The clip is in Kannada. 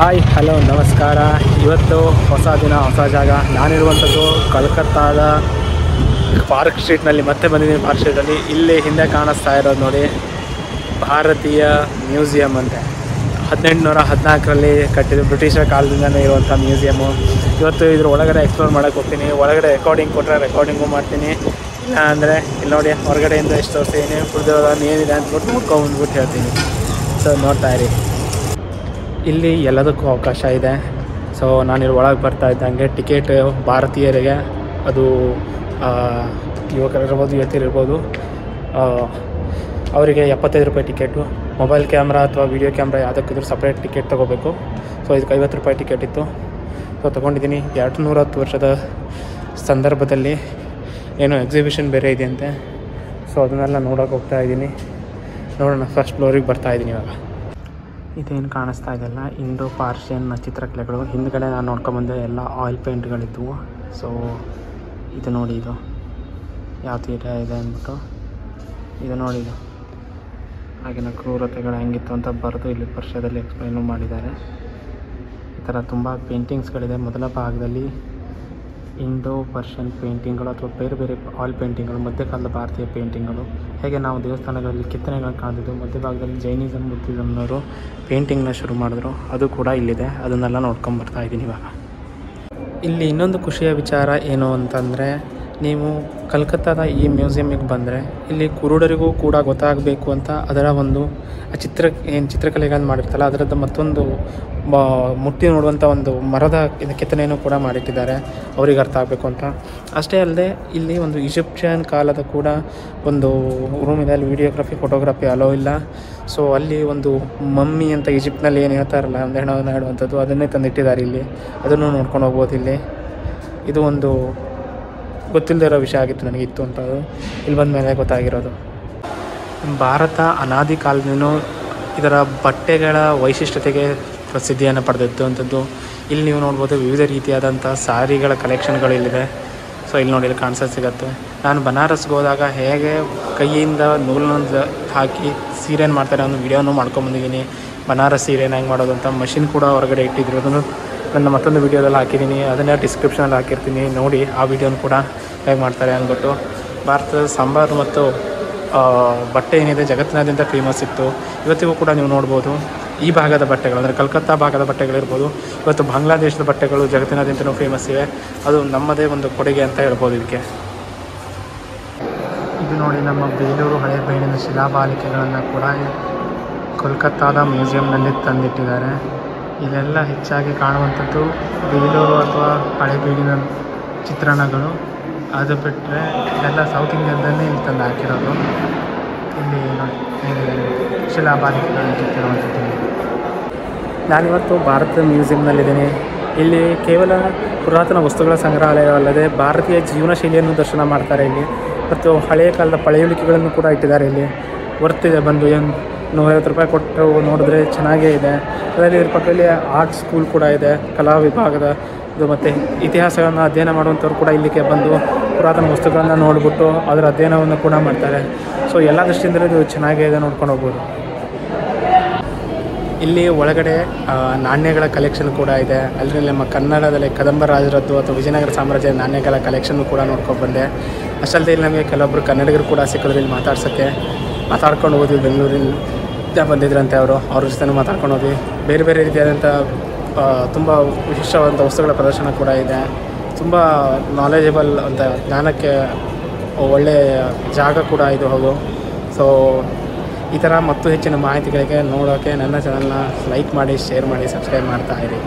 ಹಾಯ್ ಹಲೋ ನಮಸ್ಕಾರ. ಇವತ್ತು ಹೊಸ ದಿನ ಹೊಸ ಜಾಗ. ನಾನಿರುವಂಥದ್ದು ಕಲ್ಕತ್ತಾದ ಪಾರ್ಕ್ ಸ್ಟ್ರೀಟ್ನಲ್ಲಿ ಮತ್ತೆ ಬಂದಿದ್ದೀನಿ. ಪಾರ್ಕ್ ಸ್ಟ್ರೀಟಲ್ಲಿ ಇಲ್ಲಿ ಹಿಂದೆ ಕಾಣಿಸ್ತಾ ಇರೋದು ನೋಡಿ, ಭಾರತೀಯ ಮ್ಯೂಸಿಯಂ ಅಂತೆ. 1814ರಲ್ಲಿ ಕಟ್ಟಿದ್ದು, ಬ್ರಿಟಿಷರ ಕಾಲದಿಂದಲೇ ಇರುವಂಥ ಮ್ಯೂಸಿಯಮ್ಮು. ಇವತ್ತು ಇದ್ರ ಒಳಗಡೆ ಎಕ್ಸ್ಪ್ಲೋರ್ ಮಾಡೋಕ್ಕೆ ಹೋಗ್ತೀನಿ. ಒಳಗಡೆ ರೆಕಾರ್ಡಿಂಗ್ ಕೊಟ್ಟರೆ ರೆಕಾರ್ಡಿಂಗು ಮಾಡ್ತೀನಿ, ಇಲ್ಲ ಅಂದರೆ ಇಲ್ಲಿ ನೋಡಿ ಹೊರಗಡೆಯಿಂದ ಎಷ್ಟು ತೋರಿಸ್ತೀನಿ, ಉಳಿದಿರೋದನ್ನು ಏನಿದೆ ಅಂದ್ಬಿಟ್ಟು ನೋಡ್ಕೊಂಡ್ಬಂದ್ಬಿಟ್ಟು ಹೇಳ್ತೀನಿ. ಸೊ ನೋಡ್ತಾ ಇರಿ. ಇಲ್ಲಿ ಎಲ್ಲದಕ್ಕೂ ಅವಕಾಶ ಇದೆ. ಸೊ ನಾನಿಲ್ಲಿ ಒಳಗೆ ಬರ್ತಾ ಇದ್ದಂಗೆ ಟಿಕೆಟ್ ಭಾರತೀಯರಿಗೆ, ಅದು ಯುವಕರಿರ್ಬೋದು ಯುವತಿಯರಿರ್ಬೋದು, ಅವರಿಗೆ 75 ರೂಪಾಯಿ ಟಿಕೆಟು. ಮೊಬೈಲ್ ಕ್ಯಾಮ್ರಾ ಅಥವಾ ವೀಡಿಯೋ ಕ್ಯಾಮ್ರಾ ಯಾವುದಕ್ಕಿದ್ರೂ ಸಪ್ರೇಟ್ ಟಿಕೆಟ್ ತೊಗೋಬೇಕು. ಸೊ ಇದಕ್ಕೆ 50 ರೂಪಾಯಿ ಟಿಕೆಟ್ ಇತ್ತು. ಸೊ ತೊಗೊಂಡಿದ್ದೀನಿ. 210 ವರ್ಷದ ಸಂದರ್ಭದಲ್ಲಿ ಏನೋ ಎಕ್ಸಿಬಿಷನ್ ಬೇರೆ ಇದೆಯಂತೆ. ಸೊ ಅದನ್ನೆಲ್ಲ ನೋಡೋಕೆ ಹೋಗ್ತಾ ಇದ್ದೀನಿ. ನೋಡೋಣ, ಫಸ್ಟ್ ಫ್ಲೋರಿಗೆ ಬರ್ತಾಯಿದ್ದೀನಿ ಇವಾಗ. ಇದೇನು ಕಾಣಿಸ್ತಾ ಇದೆಯಲ್ಲ, ಇಂಡೋ ಪಾರ್ಷಿಯನ್ ಚಿತ್ರಕಲೆಗಳು. ಹಿಂದ್ಗಡೆ ನಾನು ನೋಡ್ಕೊಂಬಂದೆ ಎಲ್ಲ ಆಯಿಲ್ ಪೇಂಟ್ಗಳಿದ್ದವು. ಸೊ ಇದು ನೋಡಿ, ಇದು ಯಾವ ತೀರ ಇದೆ ಅಂದ್ಬಿಟ್ಟು ಇದು ನೋಡಿ, ಇದು ಆಗಿನ ಕ್ರೂರತೆಗಳು ಹೆಂಗಿತ್ತು ಅಂತ ಬರೆದು ಇಲ್ಲಿ ಪರಿಚಯದಲ್ಲಿ ಎಕ್ಸ್ಪ್ಲೈನು ಮಾಡಿದ್ದಾರೆ. ಈ ಥರ ತುಂಬ ಪೇಂಟಿಂಗ್ಸ್ಗಳಿದೆ. ಮೊದಲ ಭಾಗದಲ್ಲಿ ಇಂಡೋ ಪರ್ಷಿಯನ್ ಪೇಂಟಿಂಗ್ಗಳು ಅಥವಾ ಬೇರೆ ಬೇರೆ ಆಯಿಲ್ ಪೇಂಟಿಂಗ್ಗಳು, ಮಧ್ಯಕಾಲದ ಭಾರತೀಯ ಪೇಂಟಿಂಗ್ಗಳು. ಹೇಗೆ ನಾವು ದೇವಸ್ಥಾನಗಳಲ್ಲಿ ಕೆತ್ತನೆಗಳನ್ನು ಕಾಣ್ತಿದ್ದು, ಮಧ್ಯಭಾಗದಲ್ಲಿ ಜೈನಿಸಮ್ ಬುದ್ಧಿಸಮ್ನವರು ಪೇಂಟಿಂಗ್ನ ಶುರು ಮಾಡಿದ್ರು, ಅದು ಕೂಡ ಇಲ್ಲಿದೆ. ಅದನ್ನೆಲ್ಲ ನೋಡ್ಕೊಂಬರ್ತಾ ಇದ್ದೀನಿ ಇವಾಗ. ಇಲ್ಲಿ ಇನ್ನೊಂದು ಖುಷಿಯ ವಿಚಾರ ಏನು ಅಂತಂದರೆ, ನೀವು ಕಲ್ಕತ್ತಾದ ಈ ಮ್ಯೂಸಿಯಮ್ಮಿಗೆ ಬಂದರೆ ಇಲ್ಲಿ ಕುರುಡರಿಗೂ ಕೂಡ ಗೊತ್ತಾಗಬೇಕು ಅಂತ ಅದರ ಒಂದು ಚಿತ್ರಕಲೆಗಳನ್ನು ಮಾಡಿರ್ತಾರಲ್ಲ, ಅದರದ್ದು ಮತ್ತೊಂದು ಮುಟ್ಟಿ ನೋಡುವಂಥ ಒಂದು ಮರದ ಕೆತ್ತನೆಯನ್ನು ಕೂಡ ಮಾಡಿಟ್ಟಿದ್ದಾರೆ, ಅವ್ರಿಗೆ ಅರ್ಥ ಆಗಬೇಕು ಅಂತ. ಅಷ್ಟೇ ಅಲ್ಲದೆ ಇಲ್ಲಿ ಒಂದು ಈಜಿಪ್ಷಿಯನ್ ಕಾಲದ ಕೂಡ ಒಂದು ರೂಮ್ ಇದೆ. ಅಲ್ಲಿ ವೀಡಿಯೋಗ್ರಫಿ ಫೋಟೋಗ್ರಫಿ ಅಲೋ ಇಲ್ಲ. ಸೊ ಅಲ್ಲಿ ಒಂದು ಮಮ್ಮಿ ಅಂತ ಈಜಿಪ್ಟ್ನಲ್ಲಿ ಏನು ಹೇಳ್ತಾರಲ್ಲ, ಒಂದು ಹೆಣವನ್ನು ಹೇಳುವಂಥದ್ದು, ಅದನ್ನೇ ತಂದಿಟ್ಟಿದ್ದಾರೆ ಇಲ್ಲಿ. ಅದನ್ನು ನೋಡ್ಕೊಂಡು ಹೋಗ್ಬೋದು. ಇದು ಒಂದು ಗೊತ್ತಿಲ್ಲದೆ ಇರೋ ವಿಷಯ ಆಗಿತ್ತು, ನನಗಿತ್ತು ಅಂತ. ಅದು ಇಲ್ಲಿ ಬಂದ ಮೇಲೆ ಗೊತ್ತಾಗಿರೋದು. ಭಾರತ ಅನಾದಿ ಕಾಲದಿಂದಲೂ ಇದರ ಬಟ್ಟೆಗಳ ವೈಶಿಷ್ಟ್ಯತೆಗೆ ಪ್ರಸಿದ್ಧಿಯನ್ನು ಪಡೆದಿದ್ದಂಥದ್ದು. ಇಲ್ಲಿ ನೀವು ನೋಡ್ಬೋದು ವಿವಿಧ ರೀತಿಯಾದಂಥ ಸಾರಿಗಳ ಕಲೆಕ್ಷನ್ಗಳು ಇಲ್ಲಿದೆ. ಸೊ ಇಲ್ಲಿ ನೋಡಿ, ಇಲ್ಲಿ ಕಾಣಿಸೋದು ಸಿಗುತ್ತೆ. ನಾನು ಬನಾರಸ್ಗೆ ಹೋದಾಗ ಹೇಗೆ ಕೈಯಿಂದ ನೂಲನ್ನು ಹಾಕಿ ಸೀರೆನ ಮಾಡ್ತಾರೆ ಅನ್ನೋ ವೀಡಿಯೋನು ಮಾಡ್ಕೊಂಬಂದಿದ್ದೀನಿ. ಬನಾರಸ್ ಸೀರೆನ ಹೆಂಗೆ ಮಾಡೋದು ಅಂತ ಮಷಿನ್ ಕೂಡ ಹೊರಗಡೆ ಇಟ್ಟಿದ್ರು. ಅದನ್ನು ನನ್ನ ಮತ್ತೊಂದು ವೀಡಿಯೋದಲ್ಲಿ ಹಾಕಿದ್ದೀನಿ, ಅದನ್ನೇ ಡಿಸ್ಕ್ರಿಪ್ಷನಲ್ಲಿ ಹಾಕಿರ್ತೀನಿ, ನೋಡಿ ಆ ವೀಡಿಯೋನ ಕೂಡ ಹೇಗೆ ಮಾಡ್ತಾರೆ ಅಂದ್ಬಿಟ್ಟು. ಭಾರತದ ಸಾಂಬಾರು ಮತ್ತು ಬಟ್ಟೆ ಏನಿದೆ ಜಗತ್ತಿನಾದ್ಯಂತ ಫೇಮಸ್ ಇತ್ತು. ಇವತ್ತಿಗೂ ಕೂಡ ನೀವು ನೋಡ್ಬೋದು ಈ ಭಾಗದ ಬಟ್ಟೆಗಳು, ಅಂದರೆ ಕಲ್ಕತ್ತಾ ಭಾಗದ ಬಟ್ಟೆಗಳಿರ್ಬೋದು. ಇವತ್ತು ಬಾಂಗ್ಲಾದೇಶದ ಬಟ್ಟೆಗಳು ಜಗತ್ತಿನಾದ್ಯಂತನೂ ಫೇಮಸ್ ಇವೆ. ಅದು ನಮ್ಮದೇ ಒಂದು ಕೊಡುಗೆ ಅಂತ ಹೇಳ್ಬೋದು ಇದಕ್ಕೆ. ಇದು ನೋಡಿ, ನಮ್ಮ ಬೇಲೂರು ಹಳೆಬೀಡಿನ ಶಿಲಾಬಾಲಿಕೆಗಳನ್ನು ಕೂಡ ಕೋಲ್ಕತ್ತಾದ ಮ್ಯೂಸಿಯಂನಲ್ಲಿ ತಂದಿಟ್ಟಿದ್ದಾರೆ. ಇಲ್ಲೆಲ್ಲ ಹೆಚ್ಚಾಗಿ ಕಾಣುವಂಥದ್ದು ಬೇಲೂರು ಅಥವಾ ಹಳೆಬೀಡಿನ ಚಿತ್ರಣಗಳು. ಅದು ಬಿಟ್ಟರೆ ಎಲ್ಲ ಸೌತ್ ಇಂಡಿಯಾದಲ್ಲೇ ಇಲ್ಲಿ ತಂದು ಹಾಕಿರೋದು. ಇಲ್ಲಿ ನೋಡಿ ಶಿಲಾಬಾಲಿಕೆಗಳನ್ನು ಚಿತ್ತಿರುವಂಥದ್ದು. ನಾನಿವತ್ತು ಭಾರತ ಮ್ಯೂಸಿಯಂನಲ್ಲಿದ್ದೀನಿ. ಇಲ್ಲಿ ಕೇವಲ ಪುರಾತನ ವಸ್ತುಗಳ ಸಂಗ್ರಹಾಲಯವಲ್ಲದೆ ಭಾರತೀಯ ಜೀವನ ಶೈಲಿಯನ್ನು ದರ್ಶನ ಮಾಡ್ತಾರೆ ಇಲ್ಲಿ. ಮತ್ತು ಹಳೆಯ ಕಾಲದ ಪಳೆಯುಳಿಕೆಗಳನ್ನು ಕೂಡ ಇಟ್ಟಿದ್ದಾರೆ ಇಲ್ಲಿ. ವರ್ತಿದೆ, ಬಂದು ಏನು 150 ರೂಪಾಯಿ ಕೊಟ್ಟು ನೋಡಿದ್ರೆ ಚೆನ್ನಾಗೇ ಇದೆ. ಅದರಲ್ಲಿ ಇದ್ರ ಪಕ್ಕದಲ್ಲಿ ಆರ್ಟ್ ಸ್ಕೂಲ್ ಕೂಡ ಇದೆ, ಕಲಾ ವಿಭಾಗದ ಇದು. ಮತ್ತು ಇತಿಹಾಸಗಳನ್ನು ಅಧ್ಯಯನ ಮಾಡುವಂಥವ್ರು ಕೂಡ ಇಲ್ಲಿಗೆ ಬಂದು ಪುರಾತನ ವಸ್ತುಗಳನ್ನು ನೋಡಿಬಿಟ್ಟು ಅದರ ಅಧ್ಯಯನವನ್ನು ಕೂಡ ಮಾಡ್ತಾರೆ. ಸೊ ಎಲ್ಲ ದೃಷ್ಟಿಯಿಂದ ಇದು ಚೆನ್ನಾಗೇ ಇದೆ, ನೋಡ್ಕೊಂಡು ಹೋಗ್ಬೋದು. ಇಲ್ಲಿ ಒಳಗಡೆ ನಾಣ್ಯಗಳ ಕಲೆಕ್ಷನ್ ಕೂಡ ಇದೆ. ಅಲ್ಲಿ ನಮ್ಮ ಕನ್ನಡದಲ್ಲಿ ಕದಂಬ ರಾಜರದ್ದು ಅಥವಾ ವಿಜಯನಗರ ಸಾಮ್ರಾಜ್ಯದ ನಾಣ್ಯಗಳ ಕಲೆಕ್ಷನ್ನು ಕೂಡ ನೋಡ್ಕೊಂಡು ಬಂದೆ. ಅಷ್ಟಲ್ಲದೆ ಇಲ್ಲಿ ನಮಗೆ ಕೆಲವೊಬ್ಬರು ಕನ್ನಡಿಗರು ಕೂಡ ಸಿಕ್ಕಿದ್ರು ಇಲ್ಲಿ ಮಾತಾಡ್ಕೊಂಡು ಹೋದ್ವಿ. ಬೆಂಗಳೂರಿಂದ ಬಂದಿದ್ರಂತೆ ಅವ್ರ ಜೊತೆ ಮಾತಾಡ್ಕೊಂಡು ಹೋದ್ವಿ. ಬೇರೆ ಬೇರೆ ರೀತಿಯಾದಂಥ ತುಂಬ ವಿಶಿಷ್ಟವಾದಂಥ ವಸ್ತುಗಳ ಪ್ರದರ್ಶನ ಕೂಡ ಇದೆ. ತುಂಬ ನಾಲೆಜಬಲ್ ಅಂತ, ಜ್ಞಾನಕ್ಕೆ ಒಳ್ಳೆಯ ಜಾಗ ಕೂಡ ಇದು ಹೌದು. ಸೊ ಈ ಥರ ಮತ್ತು ಹೆಚ್ಚಿನ ಮಾಹಿತಿಗಳಿಗೆ ನೋಡೋಕ್ಕೆ ನನ್ನ ಚಾನಲ್ನ ಲೈಕ್ ಮಾಡಿ, ಶೇರ್ ಮಾಡಿ, ಸಬ್ಸ್ಕ್ರೈಬ್ ಮಾಡ್ತಾ ಇರಿ.